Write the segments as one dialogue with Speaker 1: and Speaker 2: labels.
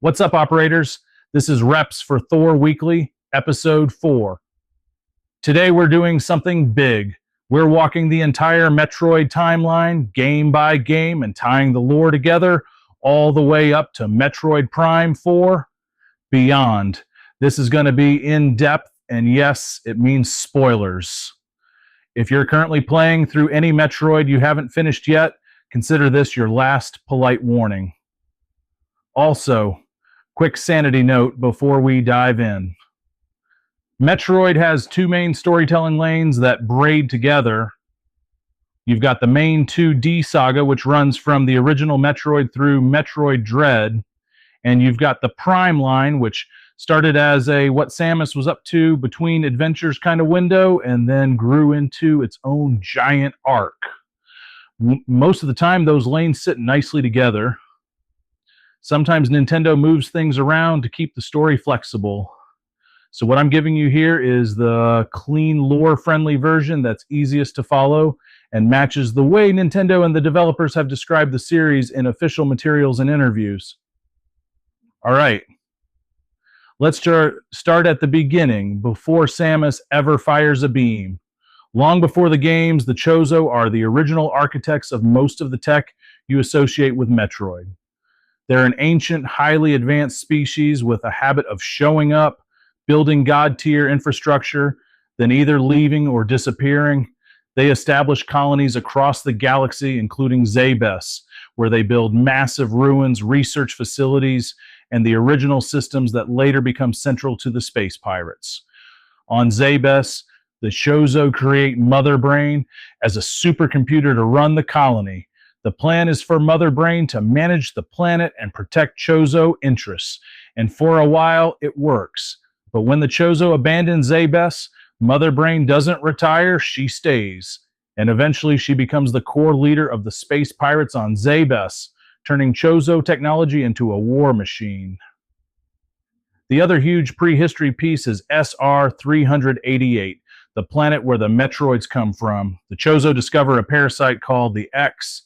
Speaker 1: What's up, operators? This is Reps for Thor Weekly, Episode 4. Today we're doing something big. We're walking the entire Metroid timeline, game by game, and tying the lore together all the way up to Metroid Prime 4 Beyond. This is going to be in-depth, and yes, it means spoilers. If you're currently playing through any Metroid you haven't finished yet, consider this your last polite warning. Also, quick sanity note before we dive in. Metroid has two main storytelling lanes that braid together. You've got the main 2D saga, which runs from the original Metroid through Metroid Dread, and you've got the Prime line, which started as a what Samus was up to between adventures kind of window, and then grew into its own giant arc. Most of the time, those lanes sit nicely together. Sometimes Nintendo moves things around to keep the story flexible. So what I'm giving you here is the clean, lore-friendly version that's easiest to follow and matches the way Nintendo and the developers have described the series in official materials and interviews. All right. Let's start at the beginning, before Samus ever fires a beam. Long before the games, the Chozo are the original architects of most of the tech you associate with Metroid. They're an ancient, highly advanced species with a habit of showing up, building god-tier infrastructure, then either leaving or disappearing. They establish colonies across the galaxy, including Zebes, where they build massive ruins, research facilities, and the original systems that later become central to the space pirates. On Zebes, the Chozo create Mother Brain as a supercomputer to run the colony. The plan is for Mother Brain to manage the planet and protect Chozo interests. And for a while, it works. But when the Chozo abandon Zebes, Mother Brain doesn't retire, she stays. And eventually she becomes the core leader of the space pirates on Zebes, turning Chozo technology into a war machine. The other huge prehistory piece is SR-388, the planet where the Metroids come from. The Chozo discover a parasite called the X.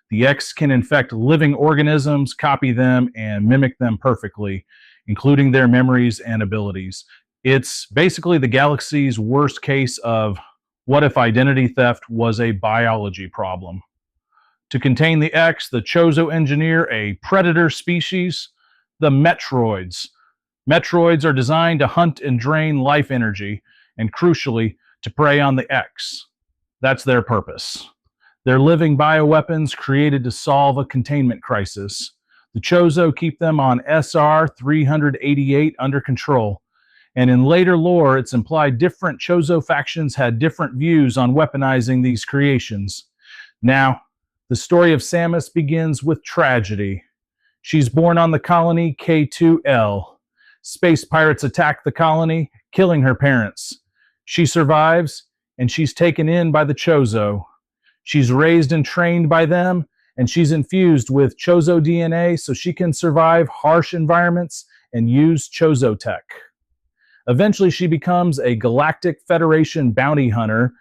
Speaker 1: The X can infect living organisms, copy them, and mimic them perfectly, including their memories and abilities. It's basically the galaxy's worst case of what if identity theft was a biology problem. To contain the X, the Chozo engineer a predator species, the Metroids. Metroids are designed to hunt and drain life energy, and crucially, to prey on the X. That's their purpose. They're living bioweapons created to solve a containment crisis. The Chozo keep them on SR-388 under control, and in later lore, it's implied different Chozo factions had different views on weaponizing these creations. Now, the story of Samus begins with tragedy. She's born on the colony K2L. Space pirates attack the colony, killing her parents. She survives, and she's taken in by the Chozo. She's raised and trained by them, and she's infused with Chozo DNA so she can survive harsh environments and use Chozo tech. Eventually, she becomes a Galactic Federation bounty hunter,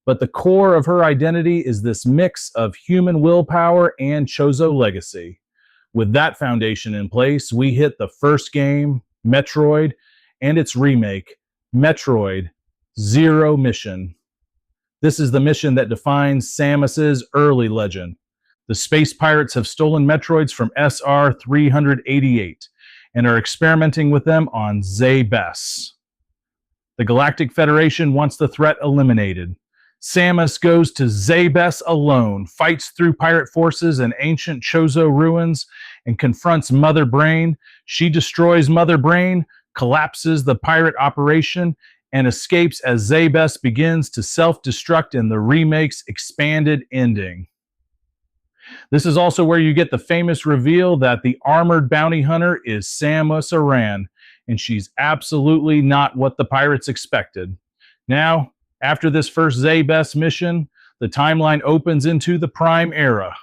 Speaker 1: but the core of her identity is this mix of human willpower and Chozo legacy. With that foundation in place, we hit the first game, Metroid, and its remake, Metroid Zero Mission. This is the mission that defines Samus's early legend. The space pirates have stolen Metroids from SR-388 and are experimenting with them on Zebes. The Galactic Federation wants the threat eliminated. Samus goes to Zebes alone, fights through pirate forces and ancient Chozo ruins, and confronts Mother Brain. She destroys Mother Brain, collapses the pirate operation, and escapes as Zebes begins to self-destruct in the remake's expanded ending. This is also where you get the famous reveal that the armored bounty hunter is Samus Aran, and she's absolutely not what the pirates expected. Now, after this first Zebes mission, the timeline opens into the Prime era.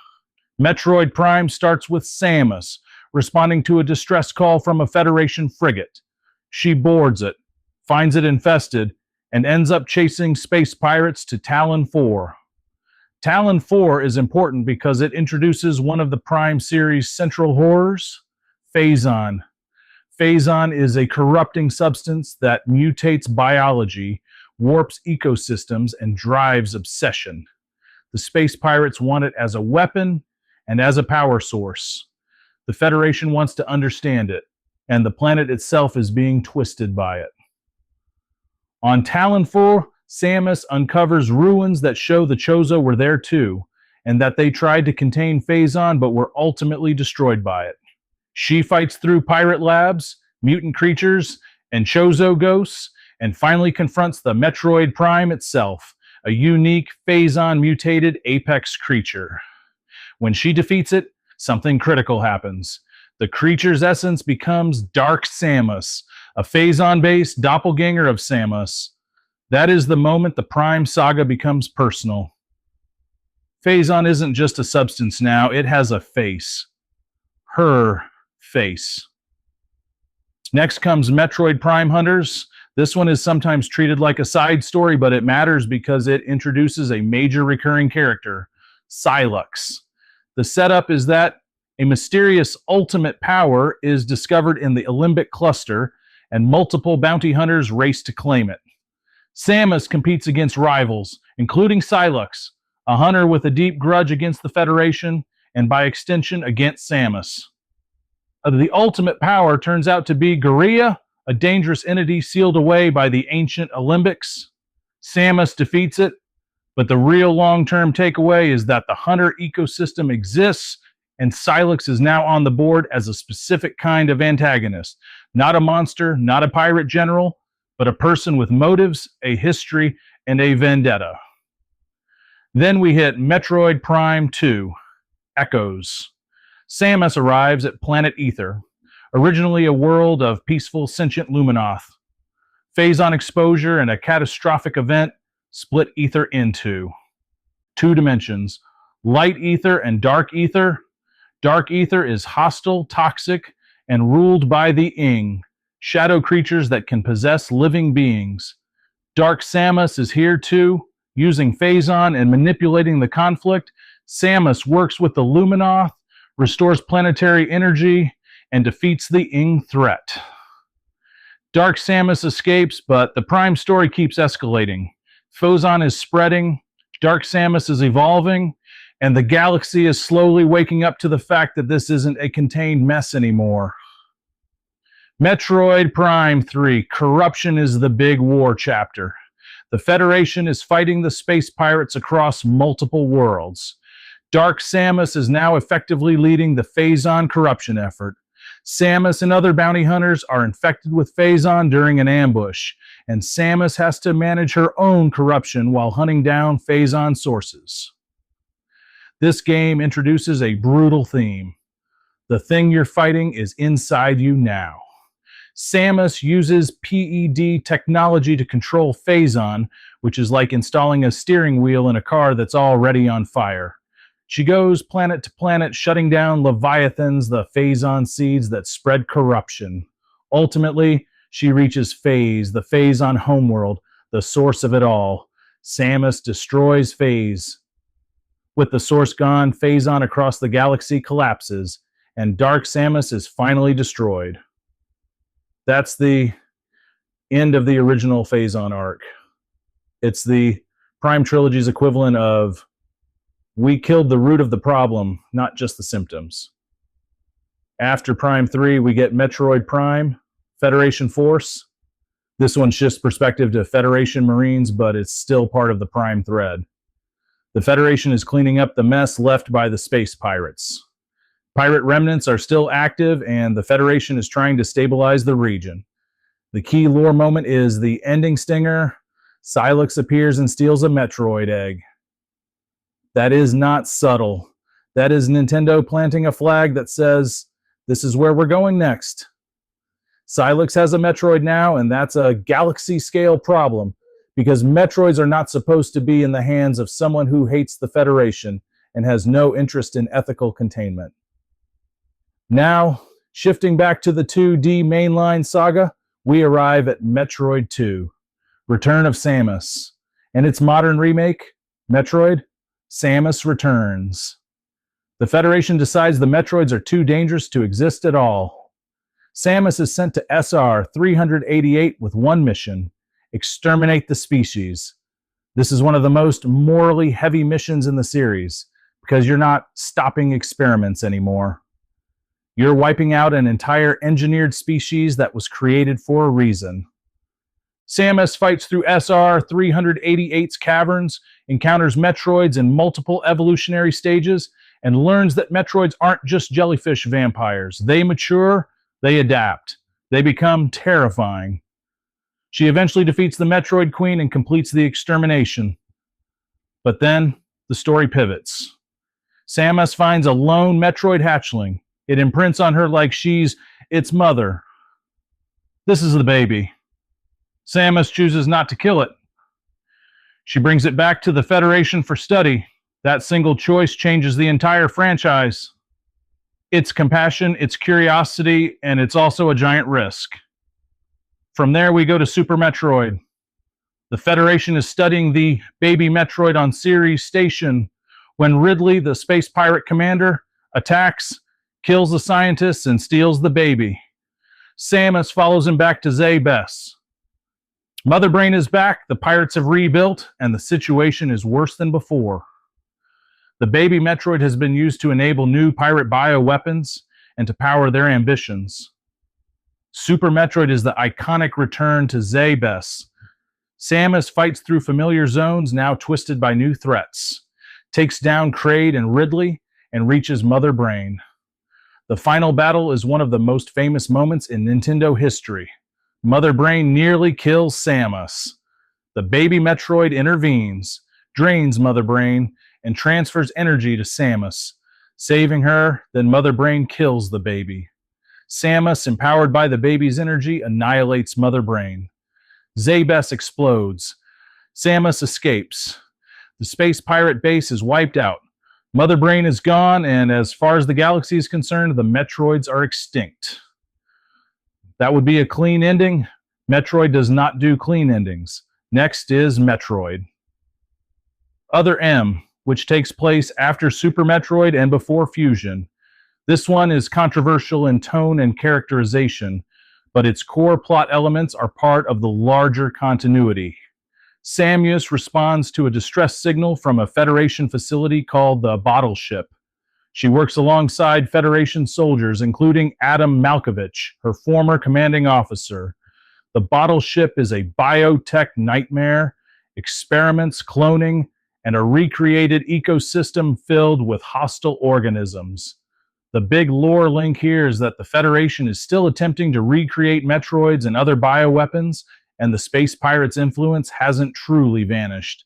Speaker 1: Metroid Prime starts with Samus, responding to a distress call from a Federation frigate. She boards it, finds it infested, and ends up chasing space pirates to Talon 4. Talon 4 is important because it introduces one of the Prime series' central horrors, Phazon, Phazon is a corrupting substance that mutates biology, warps ecosystems, and drives obsession. The space pirates want it as a weapon and as a power source. The Federation wants to understand it, and the planet itself is being twisted by it. On Talon 4, Samus uncovers ruins that show the Chozo were there too, and that they tried to contain Phazon but were ultimately destroyed by it. She fights through pirate labs, mutant creatures, and Chozo ghosts, and finally confronts the Metroid Prime itself, a unique Phazon mutated apex creature. When she defeats it, something critical happens. The creature's essence becomes Dark Samus, a Phazon-based doppelganger of Samus. That is the moment the Prime saga becomes personal. Phazon isn't just a substance now, it has a face. Her face. Next comes Metroid Prime Hunters. This one is sometimes treated like a side story, but it matters because it introduces a major recurring character, Sylux. The setup is that a mysterious ultimate power is discovered in the Alembic cluster, and multiple bounty hunters race to claim it. Samus competes against rivals, including Sylux, a hunter with a deep grudge against the Federation, and by extension against Samus. The ultimate power turns out to be Guerrilla, a dangerous entity sealed away by the ancient Alembics. Samus defeats it, but the real long-term takeaway is that the hunter ecosystem exists, and Sylux is now on the board as a specific kind of antagonist. Not a monster, not a pirate general, but a person with motives, a history, and a vendetta. Then we hit Metroid Prime 2, Echoes. Samus arrives at planet Ether, originally a world of peaceful sentient Luminoth. Phazon exposure and a catastrophic event split Ether into two dimensions, light ether and dark ether. Dark ether is hostile, toxic, and ruled by the Ing, shadow creatures that can possess living beings. Dark Samus is here too, using Phazon and manipulating the conflict. Samus works with the Luminoth, restores planetary energy, and defeats the Ing threat. Dark Samus escapes, but the Prime story keeps escalating. Phazon is spreading, Dark Samus is evolving, and the galaxy is slowly waking up to the fact that this isn't a contained mess anymore. Metroid Prime 3, Corruption is the big war chapter. The Federation is fighting the space pirates across multiple worlds. Dark Samus is now effectively leading the Phazon corruption effort. Samus and other bounty hunters are infected with Phazon during an ambush, and Samus has to manage her own corruption while hunting down Phazon sources. This game introduces a brutal theme. The thing you're fighting is inside you now. Samus uses PED technology to control Phazon, which is like installing a steering wheel in a car that's already on fire. She goes planet to planet, shutting down Leviathans, the Phazon seeds that spread corruption. Ultimately, she reaches Phase, the Phazon homeworld, the source of it all. Samus destroys Phase. With the source gone, Phazon across the galaxy collapses, and Dark Samus is finally destroyed. That's the end of the original Phazon arc. It's the Prime Trilogy's equivalent of we killed the root of the problem, not just the symptoms. After Prime 3, we get Metroid Prime, Federation Force. This one shifts perspective to Federation Marines, but it's still part of the Prime thread. The Federation is cleaning up the mess left by the space pirates. Pirate remnants are still active, and the Federation is trying to stabilize the region. The key lore moment is the ending stinger. Sylux appears and steals a Metroid egg. That is not subtle. That is Nintendo planting a flag that says, this is where we're going next. Sylux has a Metroid now, and that's a galaxy-scale problem, because Metroids are not supposed to be in the hands of someone who hates the Federation and has no interest in ethical containment. Now, shifting back to the 2D mainline saga, we arrive at Metroid 2, Return of Samus, and its modern remake, Metroid, Samus Returns. The Federation decides the Metroids are too dangerous to exist at all. Samus is sent to SR-388 with one mission: exterminate the species. This is one of the most morally heavy missions in the series, because you're not stopping experiments anymore. You're wiping out an entire engineered species that was created for a reason. Samus fights through SR-388's caverns, encounters Metroids in multiple evolutionary stages, and learns that Metroids aren't just jellyfish vampires. They mature, they adapt, they become terrifying. She eventually defeats the Metroid Queen and completes the extermination. But then, the story pivots. Samus finds a lone Metroid hatchling. It imprints on her like she's its mother. This is the baby. Samus chooses not to kill it. She brings it back to the Federation for study. That single choice changes the entire franchise. It's compassion, it's curiosity, and it's also a giant risk. From there, we go to Super Metroid. The Federation is studying the baby Metroid on Ceres Station when Ridley, the space pirate commander, attacks, kills the scientists, and steals the baby. Samus follows him back to Zebes. Mother Brain is back, the pirates have rebuilt, and the situation is worse than before. The baby Metroid has been used to enable new pirate bioweapons and to power their ambitions. Super Metroid is the iconic return to Zebes. Samus fights through familiar zones now twisted by new threats, takes down Kraid and Ridley, and reaches Mother Brain. The final battle is one of the most famous moments in Nintendo history. Mother Brain nearly kills Samus. The baby Metroid intervenes, drains Mother Brain, and transfers energy to Samus. Saving her, then Mother Brain kills the baby. Samus, empowered by the baby's energy, annihilates Mother Brain. Zebes explodes. Samus escapes. The space pirate base is wiped out. Mother Brain is gone, and as far as the galaxy is concerned, the Metroids are extinct. That would be a clean ending. Metroid does not do clean endings. Next is Metroid. Other M, which takes place after Super Metroid and before Fusion. This one is controversial in tone and characterization, but its core plot elements are part of the larger continuity. Samus responds to a distress signal from a Federation facility called the Bottle Ship. She works alongside Federation soldiers, including Adam Malkovich, her former commanding officer. The Bottle Ship is a biotech nightmare, experiments, cloning, and a recreated ecosystem filled with hostile organisms. The big lore link here is that the Federation is still attempting to recreate Metroids and other bioweapons, and the space pirates' influence hasn't truly vanished.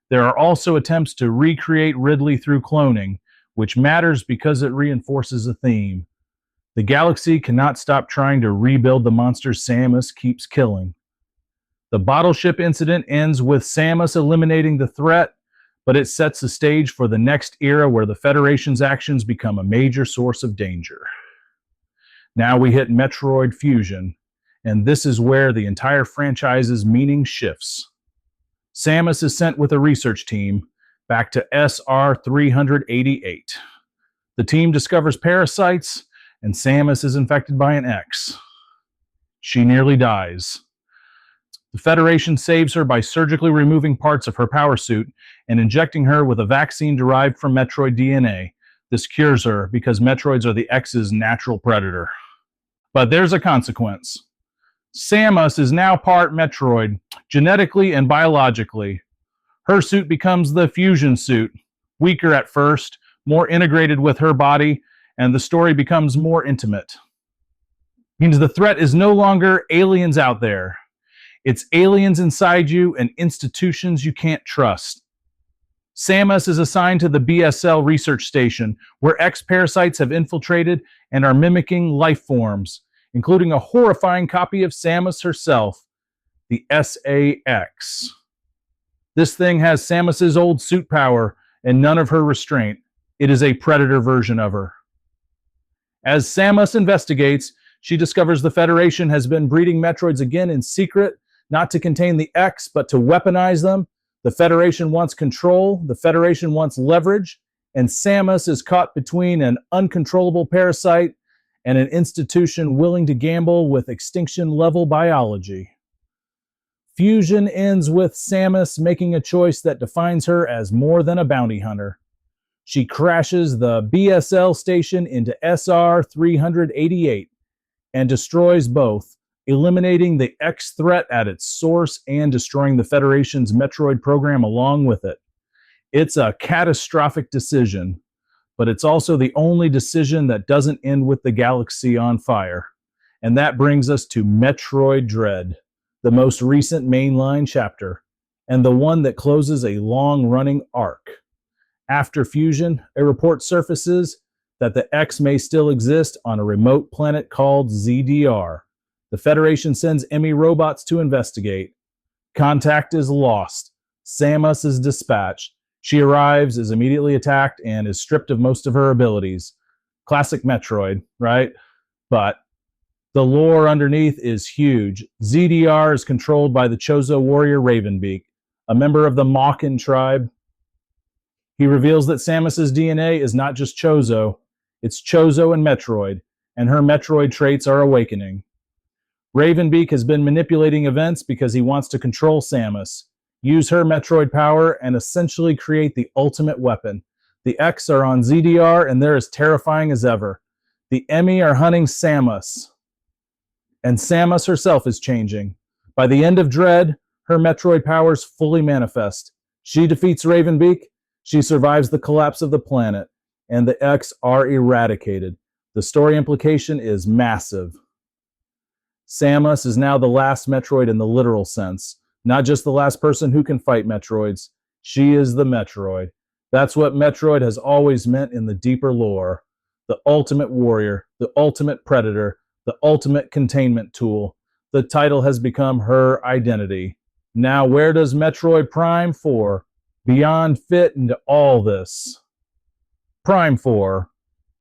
Speaker 1: There are also attempts to recreate Ridley through cloning, which matters because it reinforces a theme. The galaxy cannot stop trying to rebuild the monsters Samus keeps killing. The Bottle Ship incident ends with Samus eliminating the threat, but it sets the stage for the next era where the Federation's actions become a major source of danger. Now we hit Metroid Fusion, and this is where the entire franchise's meaning shifts. Samus is sent with a research team back to SR-388. The team discovers parasites, and Samus is infected by an X. She nearly dies. The Federation saves her by surgically removing parts of her power suit and injecting her with a vaccine derived from Metroid DNA. This cures her because Metroids are the X's natural predator. But there's a consequence. Samus is now part Metroid, genetically and biologically. Her suit becomes the fusion suit, weaker at first, more integrated with her body, and the story becomes more intimate. It means the threat is no longer aliens out there. It's aliens inside you and institutions you can't trust. Samus is assigned to the BSL research station, where X-parasites have infiltrated and are mimicking life forms, including a horrifying copy of Samus herself, the SAX. This thing has Samus's old suit power and none of her restraint. It is a predator version of her. As Samus investigates, she discovers the Federation has been breeding Metroids again in secret, not to contain the X, but to weaponize them. The Federation wants control, the Federation wants leverage, and Samus is caught between an uncontrollable parasite and an institution willing to gamble with extinction-level biology. Fusion ends with Samus making a choice that defines her as more than a bounty hunter. She crashes the BSL station into SR-388 and destroys both, eliminating the X threat at its source and destroying the Federation's Metroid program along with it. It's a catastrophic decision, but it's also the only decision that doesn't end with the galaxy on fire. And that brings us to Metroid Dread, the most recent mainline chapter, and the one that closes a long-running arc. After Fusion, a report surfaces that the X may still exist on a remote planet called ZDR. The Federation sends Emmy robots to investigate. Contact is lost. Samus is dispatched. She arrives, is immediately attacked, and is stripped of most of her abilities. Classic Metroid, right? But the lore underneath is huge. ZDR is controlled by the Chozo warrior Ravenbeak, a member of the Mawkin tribe. He reveals that Samus's DNA is not just Chozo, it's Chozo and Metroid, and her Metroid traits are awakening. Ravenbeak has been manipulating events because he wants to control Samus, use her Metroid power, and essentially create the ultimate weapon. The X are on ZDR, and they're as terrifying as ever. The Emmy are hunting Samus, and Samus herself is changing. By the end of Dread, her Metroid powers fully manifest. She defeats Ravenbeak, she survives the collapse of the planet, and the X are eradicated. The story implication is massive. Samus is now the last Metroid in the literal sense, not just the last person who can fight Metroids. She is the Metroid. That's what Metroid has always meant in the deeper lore. The ultimate warrior, the ultimate predator, the ultimate containment tool. The title has become her identity. Now, where does Metroid Prime 4 Beyond fit into all this? Prime 4.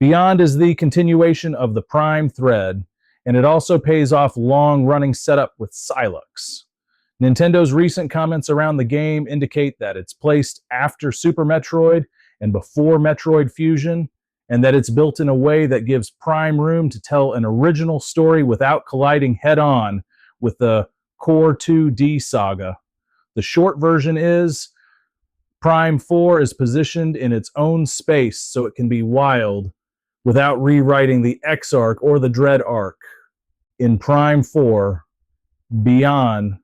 Speaker 1: Beyond is the continuation of the Prime thread, and it also pays off long-running setup with Sylux. Nintendo's recent comments around the game indicate that it's placed after Super Metroid and before Metroid Fusion, and that it's built in a way that gives Prime room to tell an original story without colliding head-on with the core 2D saga. The short version is Prime 4 is positioned in its own space so it can be wild without rewriting the X arc or the Dread arc. In Prime 4 Beyond,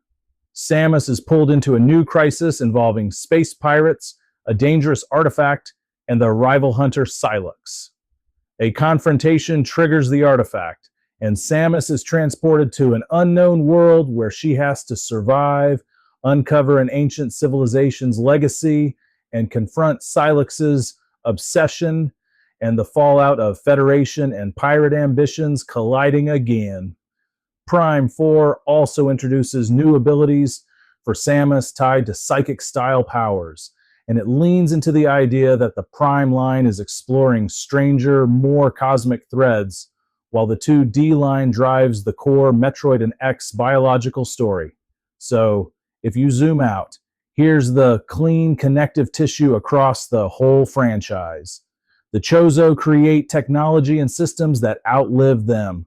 Speaker 1: Samus is pulled into a new crisis involving space pirates, a dangerous artifact, and the rival hunter Sylux. A confrontation triggers the artifact, and Samus is transported to an unknown world where she has to survive, uncover an ancient civilization's legacy, and confront Sylux's obsession and the fallout of Federation and pirate ambitions colliding again. Prime 4 also introduces new abilities for Samus tied to psychic-style powers, and it leans into the idea that the Prime line is exploring stranger, more cosmic threads, while the 2D line drives the core Metroid and X biological story. So, if you zoom out, here's the clean connective tissue across the whole franchise. The Chozo create technology and systems that outlive them.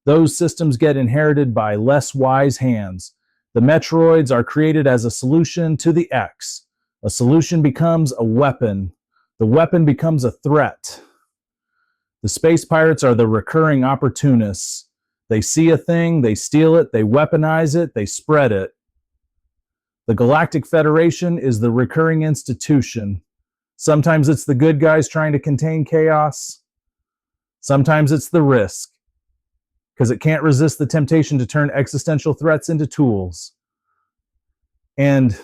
Speaker 1: Those systems get inherited by less wise hands. The Metroids are created as a solution to the X. A solution becomes a weapon. The weapon becomes a threat. The space pirates are the recurring opportunists. They see a thing, they steal it, they weaponize it, they spread it. The Galactic Federation is the recurring institution. Sometimes it's the good guys trying to contain chaos. Sometimes it's the risk, because it can't resist the temptation to turn existential threats into tools. And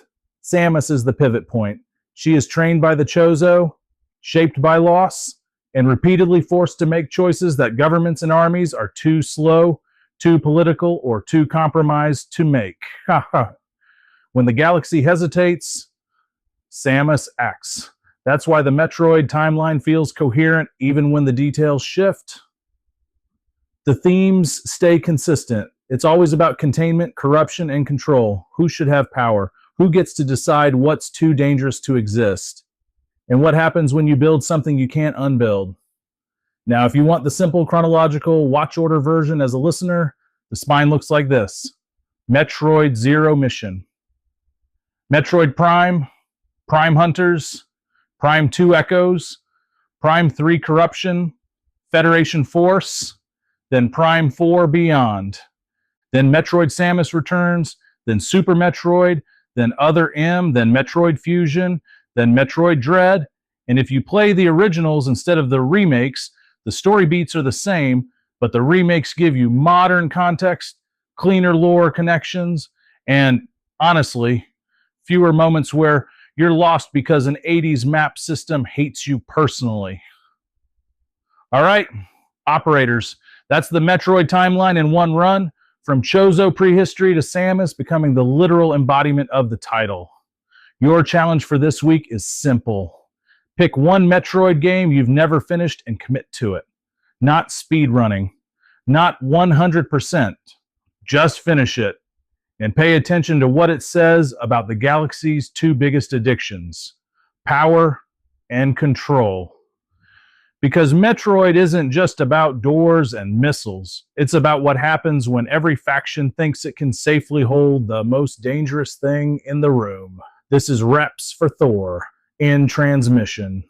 Speaker 1: Samus is the pivot point. She is trained by the Chozo, shaped by loss, and repeatedly forced to make choices that governments and armies are too slow, too political, or too compromised to make. When the galaxy hesitates, Samus acts. That's why the Metroid timeline feels coherent even when the details shift. The themes stay consistent. It's always about containment, corruption, and control. Who should have power? Who gets to decide what's too dangerous to exist? And what happens when you build something you can't unbuild? Now, if you want the simple chronological watch order version as a listener, the spine looks like this. Metroid Zero Mission, Metroid Prime, Prime Hunters, Prime 2 Echoes, Prime 3 Corruption, Federation Force, then Prime 4 Beyond, then Metroid Samus Returns, then Super Metroid, then Other M, then Metroid Fusion, then Metroid Dread. And if you play the originals instead of the remakes, the story beats are the same, but the remakes give you modern context, cleaner lore connections, and honestly, fewer moments where you're lost because an 80s map system hates you personally. All right, operators, that's the Metroid timeline in one run, from Chozo prehistory to Samus becoming the literal embodiment of the title. Your challenge for this week is simple. Pick one Metroid game you've never finished and commit to it. Not speedrunning, not 100%. Just finish it. And pay attention to what it says about the galaxy's two biggest addictions, power and control. Because Metroid isn't just about doors and missiles. It's about what happens when every faction thinks it can safely hold the most dangerous thing in the room. This is Reps for Thor in transmission.